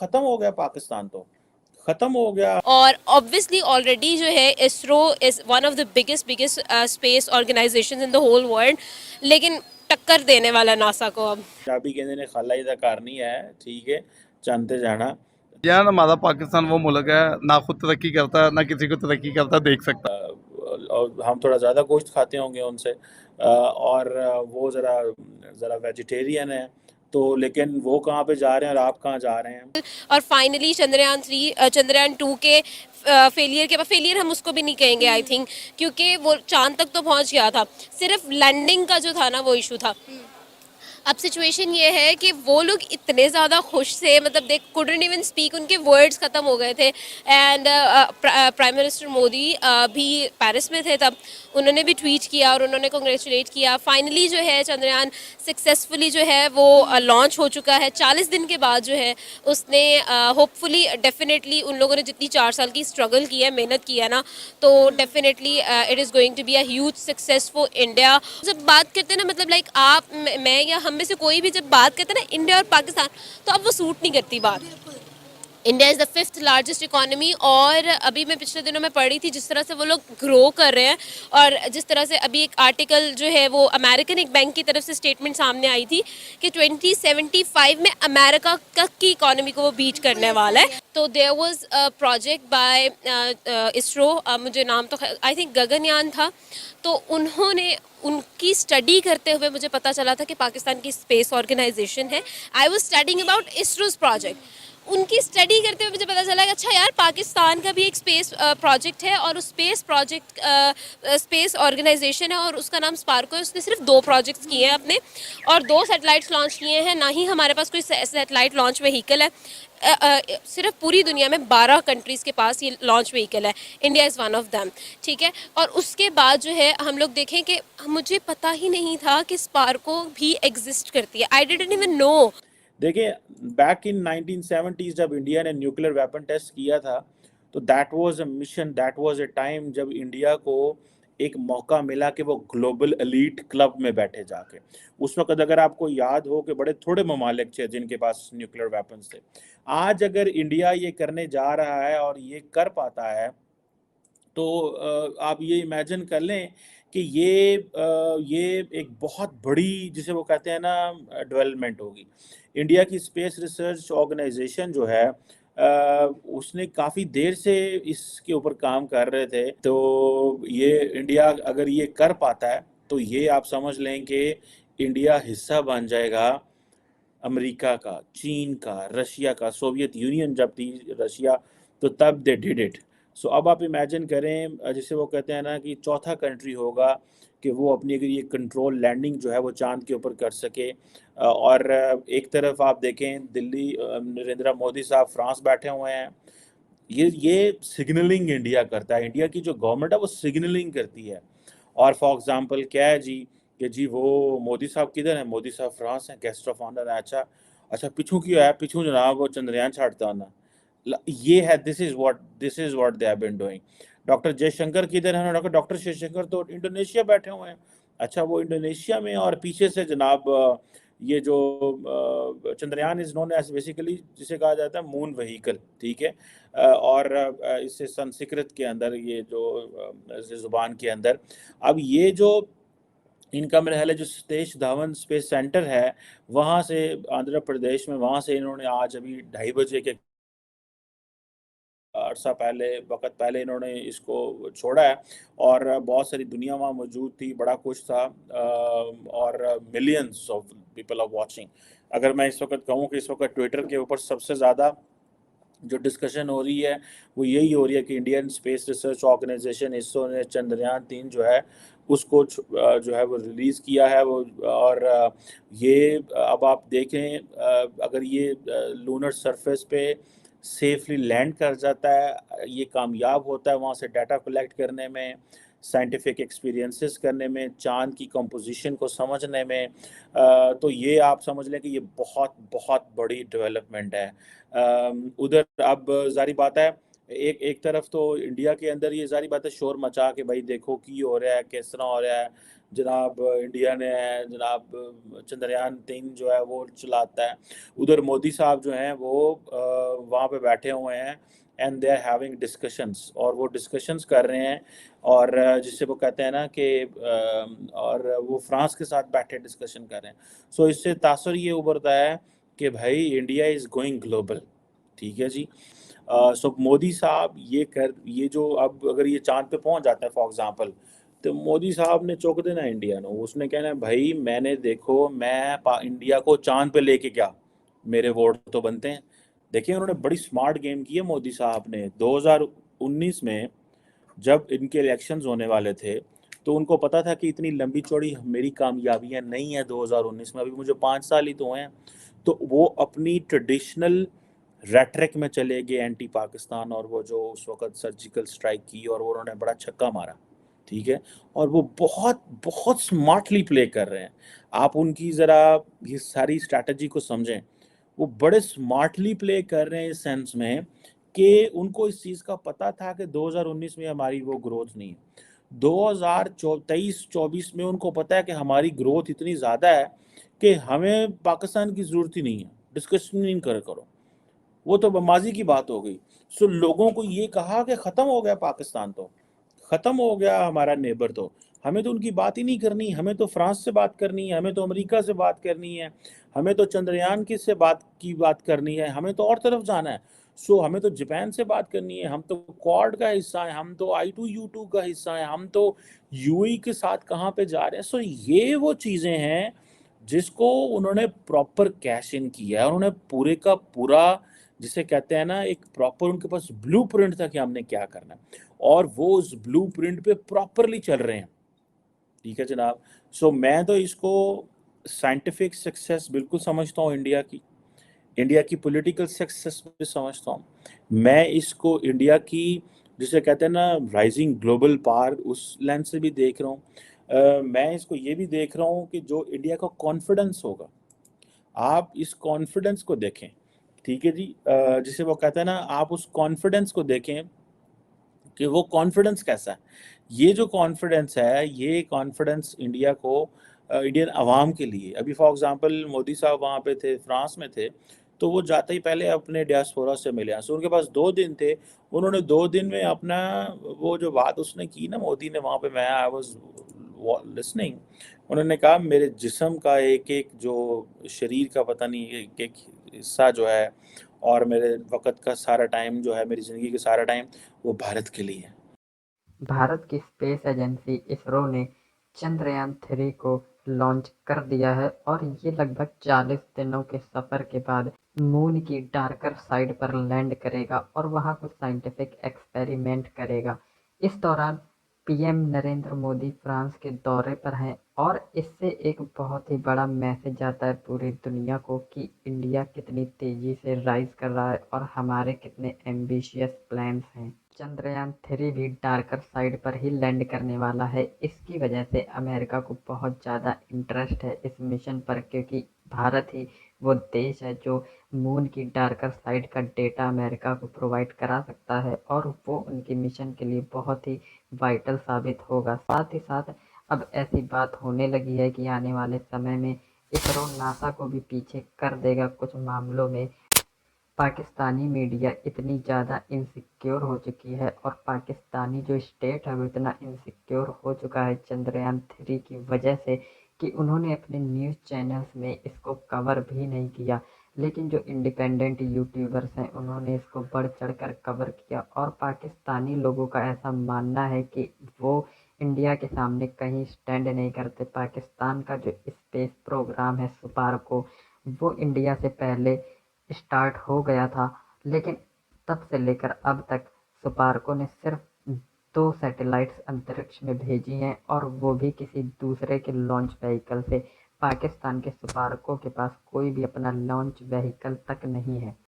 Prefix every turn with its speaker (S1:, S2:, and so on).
S1: खत्म हो गया पाकिस्तान, तो खत्म हो गया।
S2: और ऑब्वियसली ऑलरेडी जो है ISRO is one of the biggest biggest space organisation in the whole world, लेकिन टक्कर देने वाला नासा को अब।
S1: पंजाबी कहते ने खाला ही दा घर नहीं है, ठीक है, जानते जाना।
S3: यार हमारा पाकिस्तान वो मुल्क है ना खुद तरक्की करता है ना किसी को तरक्की करता देख सकता।
S1: और हम थोड़ा ज़्यादा गोश्त खाते होंगे उनसे, और वो ज़रा ज़रा वेजिटेरियन है, तो लेकिन वो कहाँ पे जा रहे हैं और आप कहाँ जा रहे हैं।
S2: और फाइनली चंद्रयान 2 के फेलियर के बाद, फेलियर हम उसको भी नहीं कहेंगे आई थिंक, क्योंकि वो चांद तक तो पहुंच गया था, सिर्फ लैंडिंग का जो था ना वो इशू था। अब सिचुएशन ये है कि वो लोग इतने ज़्यादा खुश थे, मतलब दे कुडंट इवन स्पीक, उनके वर्ड्स ख़त्म हो गए थे। एंड प्राइम मिनिस्टर मोदी भी पेरिस में थे तब, उन्होंने भी ट्वीट किया और उन्होंने कंग्रेचुलेट किया। फाइनली जो है चंद्रयान सक्सेसफुली जो है वो लॉन्च हो चुका है 40 दिन के बाद जो है उसने होपफुली डेफिनेटली उन लोगों ने जितनी 4 साल की स्ट्रगल की है, मेहनत की है ना, तो definitely it is going to be a huge success for India. जब बात करते हैं ना, मतलब लाइक आप मैं या हम में से कोई भी जब बात करते हैं ना इंडिया और पाकिस्तान, तो अब वो सूट नहीं करती बात। India is the 5th largest economy, और अभी मैं पिछले दिनों में पढ़ी थी जिस तरह से वो लोग ग्रो कर रहे हैं, और जिस तरह से अभी एक आर्टिकल जो है वो अमेरिकन एक बैंक की तरफ से स्टेटमेंट सामने आई थी कि 2075 में अमेरिका की इकोनॉमी को वो बीट करने वाला है। तो there was a project by ISRO, मुझे नाम तो आई थिंक गगनयान था, तो उन्होंने उनकी स्टडी करते हुए मुझे पता चला था कि पाकिस्तान की स्पेस ऑर्गेनाइजेशन है। I was studying about ISRO's project, उनकी स्टडी करते हुए मुझे पता चला कि अच्छा यार, पाकिस्तान का भी एक स्पेस प्रोजेक्ट है, और उस स्पेस प्रोजेक्ट स्पेस ऑर्गेनाइजेशन है और उसका नाम स्पार्को है। उसने सिर्फ 2 प्रोजेक्ट्स किए हैं अपने, और 2 सैटेलाइट्स लॉन्च किए हैं। ना ही हमारे पास कोई सैटेलाइट लॉन्च व्हीकल है, सिर्फ पूरी दुनिया में 12 कंट्रीज़ के पास ये लॉन्च व्हीकल है, India is one of them, ठीक है। और उसके बाद जो है हम लोग देखें कि मुझे पता ही नहीं था कि स्पार्को भी एग्जिस्ट करती है, आई डिडंट इवन नो।
S1: देखिए, बैक इन 1970s जब इंडिया ने न्यूक्लियर वेपन टेस्ट किया था, तो that was a mission, that was a time जब इंडिया को एक मौका मिला कि वो ग्लोबल एलीट क्लब में बैठे जाके। उस वक्त अगर आपको याद हो कि बड़े थोड़े ममालिक थे जिनके पास न्यूक्लियर वेपन्स थे। आज अगर इंडिया ये करने जा रहा है और ये कर पाता है, तो आप ये इमेजिन कर लें कि ये एक बहुत बड़ी, जिसे वो कहते हैं ना, डेवलपमेंट होगी। इंडिया की स्पेस रिसर्च ऑर्गेनाइजेशन जो है, उसने काफ़ी देर से इसके ऊपर काम कर रहे थे। तो ये इंडिया अगर ये कर पाता है, तो ये आप समझ लें कि इंडिया हिस्सा बन जाएगा अमेरिका का, चीन का, रशिया का। सोवियत यूनियन जब थी रशिया, तो तब दे डिड इट। सो अब आप इमेजिन करें, जिसे वो कहते हैं ना कि चौथा कंट्री होगा कि वो अपनी अगर ये कंट्रोल लैंडिंग जो है वो चांद के ऊपर कर सके। और एक तरफ आप देखें दिल्ली, नरेंद्र मोदी साहब फ्रांस बैठे हुए हैं। ये सिग्नलिंग इंडिया करता है, इंडिया की जो गवर्नमेंट है वो सिग्नलिंग करती है। और फॉर एग्जांपल क्या है जी, कि जी वो मोदी साहब किधर हैं, मोदी साहब फ्रांस हैं, गेस्ट ऑफ ऑनर है। अच्छा, अच्छा पिछू क्यों है, पिछू जनाब वो चंद्रयान छाड़ता ना। ये है, this is what they have been doing. Doctor Jaishankar किधर हैं, डॉक्टर डॉक्टर जयशंकर तो इंडोनेशिया बैठे हुए हैं। अच्छा, वो इंडोनेशिया में, और पीछे से जनाब ये जो Chandrayaan is known as basically जिसे कहा जाता है मून व्हीकल, ठीक है। और इससे संस्कृत के अंदर ये जो ज़ुबान के अंदर, अब ये जो इनका मेरा ख्याल है जो सतीश धवन स्पेस सेंटर है, वहाँ से आंध्र प्रदेश में, वहाँ से इन्होंने आज अभी 2:30 बजे के अरसा पहले, वक़्त पहले इन्होंने इसको छोड़ा है। और बहुत सारी दुनिया वहाँ मौजूद थी, बड़ा कुछ था, और millions of people are watching. अगर मैं इस वक़्त कहूँ कि इस वक़्त ट्विटर के ऊपर सबसे ज़्यादा जो डिस्कशन हो रही है वो यही हो रही है कि Indian space research organisation ISRO ने चंद्रयान 3 जो है उसको जो है वो रिलीज़ किया है वो। और ये अब आप देखें, अगर ये लूनर सरफेस पे सेफली लैंड कर जाता है, ये कामयाब होता है वहाँ से डाटा कलेक्ट करने में, साइंटिफिक एक्सपीरियंसेस करने में, चाँद की कंपोजिशन को समझने में, तो ये आप समझ लें कि ये बहुत बहुत बड़ी डेवलपमेंट है। उधर अब ज़ाहिर बात है, एक एक तरफ तो इंडिया के अंदर ये ज़ाहिर बात है शोर मचा के भाई देखो की हो रहा है, किस तरह हो रहा है। जनाब इंडिया ने है, जनाब चंद्रयान 3 जो है वो चलाता है। उधर मोदी साहब जो हैं वो वहाँ पे बैठे हुए हैं and they are having discussions, और वो डिस्कशंस कर रहे हैं, और जिससे वो कहते हैं ना कि और वो फ्रांस के साथ बैठे डिस्कशन कर रहे हैं। सो इससे तासुर ये उभरता है कि भाई इंडिया इज़ गोइंग ग्लोबल। ठीक है जी। सो मोदी साहब ये जो अब अगर ये चाँद पे पहुँच जाता है फॉर एग्ज़ाम्पल, तो मोदी साहब ने चौंक देना इंडिया ने। उसने कहना है भाई मैंने देखो मैं इंडिया को चाँद पे लेके गया, मेरे वोट तो बनते हैं। देखिए उन्होंने बड़ी स्मार्ट गेम की है मोदी साहब ने। 2019 में जब इनके इलेक्शंस होने वाले थे, तो उनको पता था कि इतनी लंबी चौड़ी मेरी कामयाबियां नहीं है 2019 में, अभी मुझे 5 साल ही तो हैं। तो वो अपनी ट्रेडिशनल रेटरिक में चले गए एंटी पाकिस्तान, और वो जो उस वक्त सर्जिकल स्ट्राइक की और वो उन्होंने बड़ा छक्का मारा। ठीक है। और वो बहुत बहुत स्मार्टली प्ले कर रहे हैं। आप उनकी ज़रा ये सारी स्ट्रैटेजी को समझें। वो बड़े स्मार्टली प्ले कर रहे हैं इस सेंस में कि उनको इस चीज़ का पता था कि 2019 में हमारी वो ग्रोथ नहीं है। 2023-24 में उनको पता है कि हमारी ग्रोथ इतनी ज़्यादा है कि हमें पाकिस्तान की ज़रूरत ही नहीं है, डिस्कशन नहीं करो। वो तो बमाजी की बात हो गई। सो लोगों को ये कहा कि ख़त्म हो गया पाकिस्तान, तो ख़त्म हो गया हमारा नेबर, तो हमें तो उनकी बात ही नहीं करनी, हमें तो फ्रांस से बात करनी है, हमें तो अमेरिका से बात करनी है, हमें तो चंद्रयान की बात करनी है, हमें तो और तरफ जाना है। सो हमें तो जापान से बात करनी है, हम तो क्वाड का हिस्सा है, हम तो I2U2 का हिस्सा है, हम तो यूएई के साथ कहाँ पे जा रहे हैं। सो ये वो चीज़ें हैं जिसको उन्होंने प्रॉपर कैश इन किया है। उन्होंने पूरे का पूरा, जिसे कहते हैं ना, एक प्रॉपर उनके पास ब्लूप्रिंट था कि हमने क्या करना है, और वो उस ब्लूप्रिंट पे प्रॉपरली चल रहे हैं। ठीक है जनाब। सो मैं तो इसको साइंटिफिक सक्सेस बिल्कुल समझता हूँ इंडिया की पॉलिटिकल सक्सेस भी समझता हूँ। मैं इसको इंडिया की, जिसे कहते हैं ना, राइजिंग ग्लोबल पावर, उस लेंस से भी देख रहा हूँ। मैं इसको ये भी देख रहा हूँ कि जो इंडिया का कॉन्फिडेंस होगा, आप इस कॉन्फिडेंस को देखें। ठीक है जी। जिसे वो कहते हैं ना, आप उस कॉन्फिडेंस को देखें कि वो कॉन्फिडेंस कैसा है। ये जो कॉन्फिडेंस है, ये कॉन्फिडेंस इंडिया को, इंडियन अवाम के लिए, अभी फॉर एग्जांपल मोदी साहब वहाँ पे थे, फ्रांस में थे, तो वो जाते ही पहले अपने डियास्पोरा से मिले। सो उनके पास 2 दिन थे। उन्होंने 2 दिन में अपना वो जो बात उसने की ना, मोदी ने वहाँ पे, मैं आई वाज लिसनिंग। उन्होंने कहा मेरे जिस्म का एक एक जो शरीर का पता नहीं एक एक हिस्सा जो है, और मेरे वक़्त का सारा टाइम जो है, मेरी ज़िंदगी का सारा टाइम, वो भारत के लिए है।
S4: भारत की स्पेस एजेंसी इसरो ने चंद्रयान 3 को लॉन्च कर दिया है और ये लगभग 40 दिनों के सफ़र के बाद मून की डार्कर साइड पर लैंड करेगा और वहाँ कुछ साइंटिफिक एक्सपेरिमेंट करेगा। इस दौरान पीएम नरेंद्र मोदी फ्रांस के दौरे पर हैं और इससे एक बहुत ही बड़ा मैसेज जाता है पूरी दुनिया को कि इंडिया कितनी तेज़ी से राइज कर रहा है और हमारे कितने एम्बिशियस प्लान्स हैं। चंद्रयान 3 भी डार्कर साइड पर ही लैंड करने वाला है। इसकी वजह से अमेरिका को बहुत ज़्यादा इंटरेस्ट है इस मिशन पर, क्योंकि भारत ही वो देश है जो मून की डार्कर साइड का डेटा अमेरिका को प्रोवाइड करा सकता है और वो उनकी मिशन के लिए बहुत ही वाइटल साबित होगा। साथ ही साथ अब ऐसी बात होने लगी है कि आने वाले समय में इसरो नासा को भी पीछे कर देगा कुछ मामलों में। पाकिस्तानी मीडिया इतनी ज़्यादा इनसिक्योर हो चुकी है और पाकिस्तानी जो स्टेट है वो इतना इनसिक्योर हो चुका है चंद्रयान 3 की वजह से कि उन्होंने अपने न्यूज़ चैनल्स में इसको कवर भी नहीं किया। लेकिन जो इंडिपेंडेंट यूट्यूबर्स हैं उन्होंने इसको बढ़ चढ़ कर कवर किया और पाकिस्तानी लोगों का ऐसा मानना है कि वो इंडिया के सामने कहीं स्टैंड नहीं करते। पाकिस्तान का जो स्पेस प्रोग्राम है स्पार्को, वो इंडिया से पहले स्टार्ट हो गया था, लेकिन तब से लेकर अब तक स्पार्को ने सिर्फ 2 सैटेलाइट्स अंतरिक्ष में भेजी हैं और वो भी किसी दूसरे के लॉन्च व्हीकल से। पाकिस्तान के स्पार्को के पास कोई भी अपना लॉन्च व्हीकल तक नहीं है।